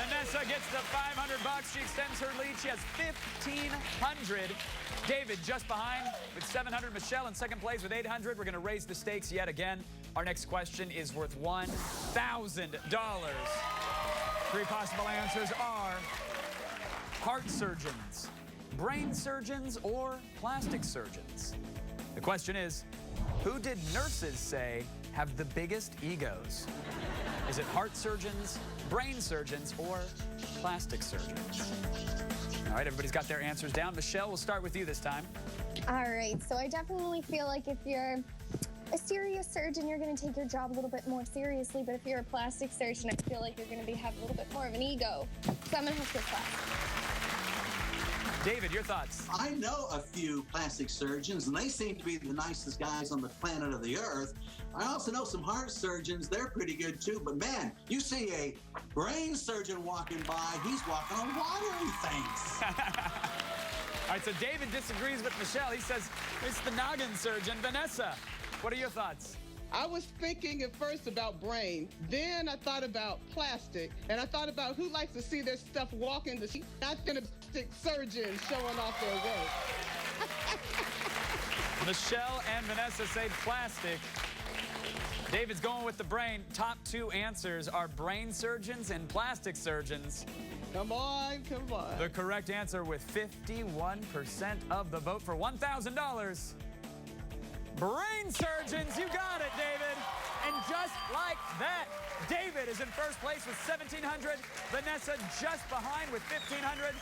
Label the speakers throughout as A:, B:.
A: Vanessa gets the 500 bucks. She extends her lead. She has 1,500. David just behind with 700. Michelle in second place with 800. We're going to raise the stakes yet again. Our next question is worth $1,000. Three possible answers are heart surgeons, brain surgeons, or plastic surgeons. The question is, who did nurses say have the biggest egos? Is it heart surgeons, brain surgeons, or plastic surgeons? All right, everybody's got their answers down. Michelle, we'll start with you this time.
B: All right, so I definitely feel like if you're a serious surgeon, you're going to take your job a little bit more seriously. But if you're a plastic surgeon, I feel like you're going to have a little bit more of an ego. So I'm going to have to go plastic.
A: David, your thoughts?
C: I know a few plastic surgeons, and they seem to be the nicest guys on the planet of the earth. I also know some heart surgeons. They're pretty good, too. But, man, you see a brain surgeon walking by, he's walking on water, he thinks.
A: All right, so David disagrees with Michelle. He says it's the noggin surgeon. Vanessa, what are your thoughts?
D: I was thinking at first about brain, then I thought about plastic, and I thought about who likes to see their stuff walk in the street, not going to stick surgeons showing off their work.
A: Michelle and Vanessa say plastic. David's going with the brain. Top two answers are brain surgeons and plastic surgeons.
D: Come on, come on.
A: The correct answer with 51% of the vote for $1,000. Brain surgeons, you got it, David. And just like that, David is in first place with 1,700. Vanessa just behind with 1,500.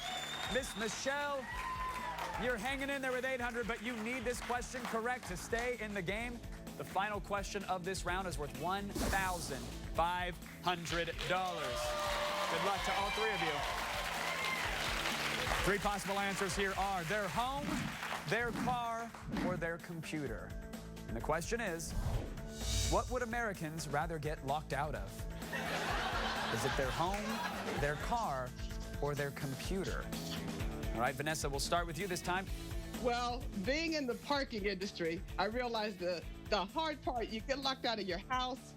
A: Miss Michelle, you're hanging in there with 800, but you need this question correct to stay in the game. The final question of this round is worth $1,500. Good luck to all three of you. Three possible answers here are their home, their car, or their computer. And the question is, what would Americans rather get locked out of? Is it their home, their car, or their computer? All right, Vanessa, we'll start with you this time.
D: Well, being in the parking industry, I realized the hard part, you get locked out of your house,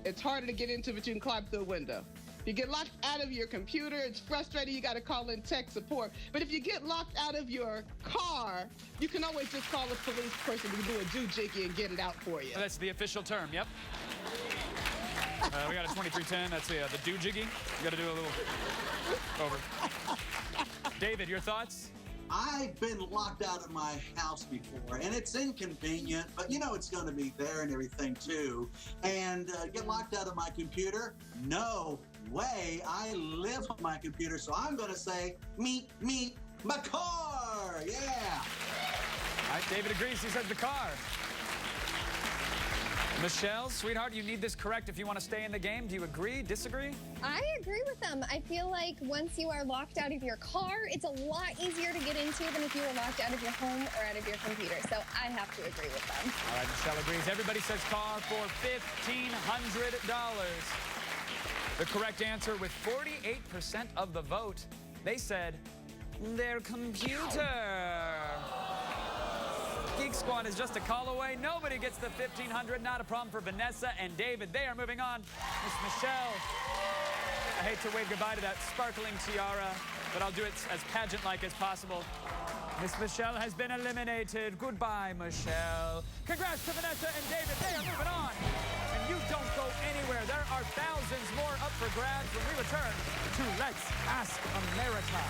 D: it's harder to get into, but you can climb through a window. You get locked out of your computer, it's frustrating, you gotta call in tech support. But if you get locked out of your car, you can always just call a police person to do a doohickey and get it out for you.
A: That's the official term, yep. We got a 2310, that's the doohickey. You gotta do a little over. David, your thoughts?
C: I've been locked out of my house before, and it's inconvenient, but you know it's going to be there and everything, too. And get locked out of my computer? No way. I live on my computer, so I'm going to say, meet my car. Yeah.
A: All right, David agrees. He says the car. Michelle, sweetheart, you need this correct if you want to stay in the game. Do you agree, disagree?
B: I agree with them. I feel like once you are locked out of your car, it's a lot easier to get into than if you were locked out of your home or out of your computer. So I have to agree with them.
A: All right, Michelle agrees. Everybody says car for $1,500. The correct answer with 48% of the vote, they said their computer. Geek Squad is just a call away. Nobody gets the $1,500. Not a problem for Vanessa and David. They are moving on. Miss Michelle, I hate to wave goodbye to that sparkling tiara, but I'll do it as pageant-like as possible. Miss Michelle has been eliminated. Goodbye, Michelle. Congrats to Vanessa and David. They are moving on. And you don't go anywhere. There are thousands more up for grabs when we return to Let's Ask America.